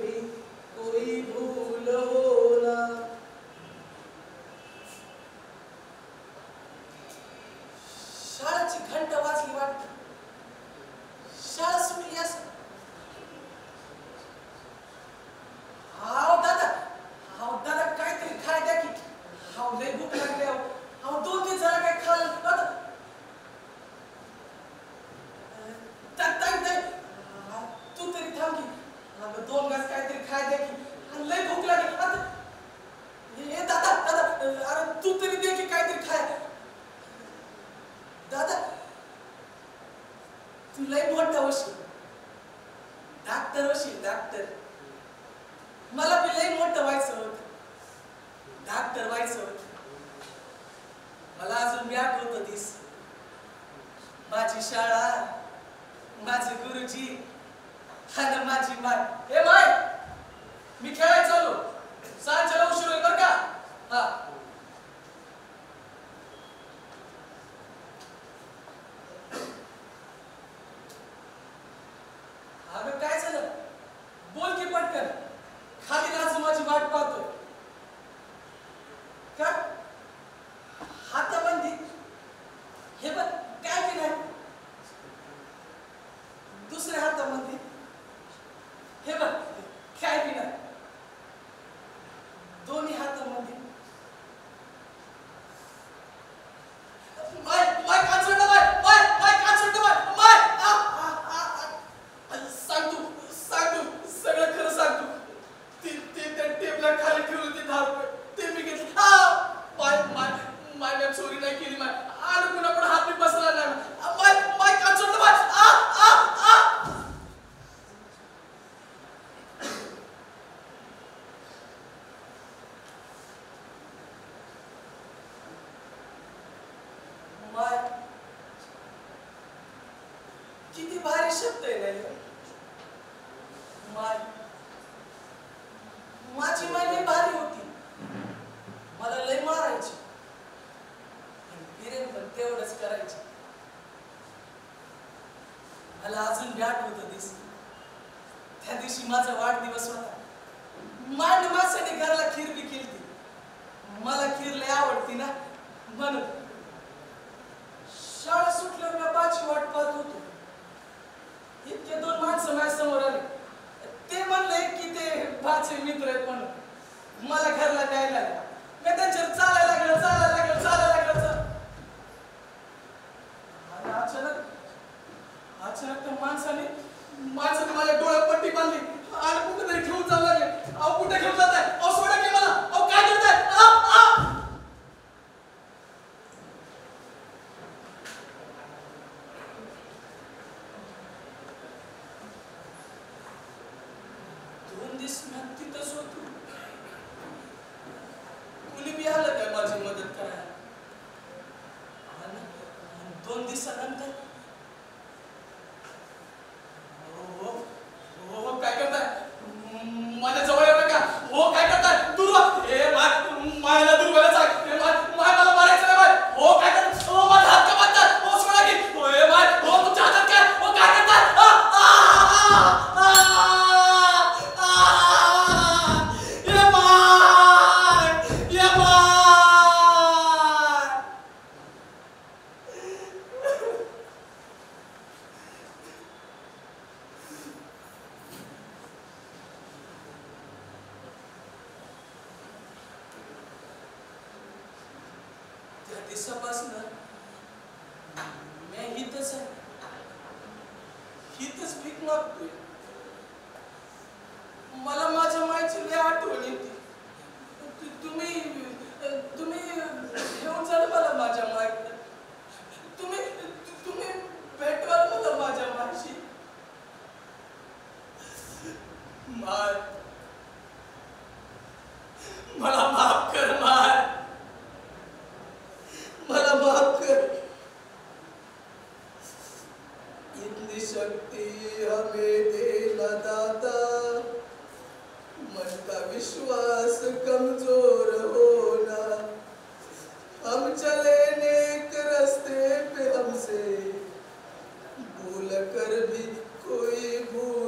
भी कोई भूल हो ना। शाळेची घंटा वाजली वाटत, शाळा सुटली असं. हाव दादा काहीतरी खाय द्या की. हाव लय भूक लागली. हाव 2-3 जरा काय खाल्लं दादा. तू तरी थांब की. अगं 2 घास काहीतरी खाय द्या की. लय भूक लागली आता. हे दादा अरे तू तरी दे की काहीतरी खाय. दादा तू लय मोठा होशील, डॉक्टर होशील डॉक्टर. मला बी लय मोठं व्हायचं होतं, डॉक्टर व्हायचं होतं. मला अजून बी आठवतं दिस, माझी शाळा, माझे गुरुजी आणि माझी माय. ए माय, मी खेळायला चाललो, सांजेला उशीर होईल बरं का. हा अगं काय झालं, बोल की पटकन. खाली नाचू माझी वाट पाहतोय का. हाताबंदी हे बघ काय की नाही. दुसऱ्या हातामध्ये हे बघ काय की नाही. दोन्ही हातामध्ये माय माय का सोडलं माय का सोडलं माय सांग तू सगळं खरं सांग तू. ते त्या टेबला खाली ठेवलं ते 10 रुपये ते मी घेतले. माय चोरी नाही केली. माय आणि कुणाकडे हात मी बसला नाही. माय का सोडलं माय. माय किती भारी शब्द आहे नाही. माय माझी माय लय भारी होती, मला लय मारायची. बिरेन पण तेवढंच करायची. मला अजून बी आठवतं दिस, त्या दिवशी माझा वाढदिवस होता. मांड माझ्यासाठी घराला खीर बी केलती. मला खीर लय आवडती ना म्हणून. शाळा सुटल्यावर मी बाची वाट पाहत होतो. इतके 2 माणसं माझ्या समोर आले. ते म्हणले की ते बाचे मित्र आहेत म्हणून मला घरला न्यायला लागला. मी त्यांच्यावर चालायला लागलो. आणि अचानक त्या माणसाने माझ्या डोळ्यात पट्टी बांधली आणि कुठेतरी घेऊन जाऊ लागले. अहो कुठे घेऊन जाताय. अहो सोडा की मला. अहो काय करताय. तिथंच होतो. कुणी बी आलं काय माझी मदत करायला. 2 दिवसानंतर हो काय करताय. माझ्या जवळ येऊ नका. हो काय करताय. मायला दुर्गाला सांग. माय मला मारायचं नाही. माय हो काय करताय. हो माझा हात का बांधतात. हो सोडा की. माय हो तुमच्या हातात काय. हो काय करताय. त्या दिवसापासून मी हितच आहे. हितच भीक मागतोय. मला माझ्या मायची लय आठवण येते. तुम्ही घेऊन जा मला माझ्या मायकडे. तुम्ही भेटवाल मला माझ्या मायशी. माय मला माफ कर. माय मला माफ कर. इतनी शक्ति हमें देना दाता, मन का विश्वास कमजोर होना. हम चले नेक रास्ते पे, हमसे भूल कर भी कोई भूल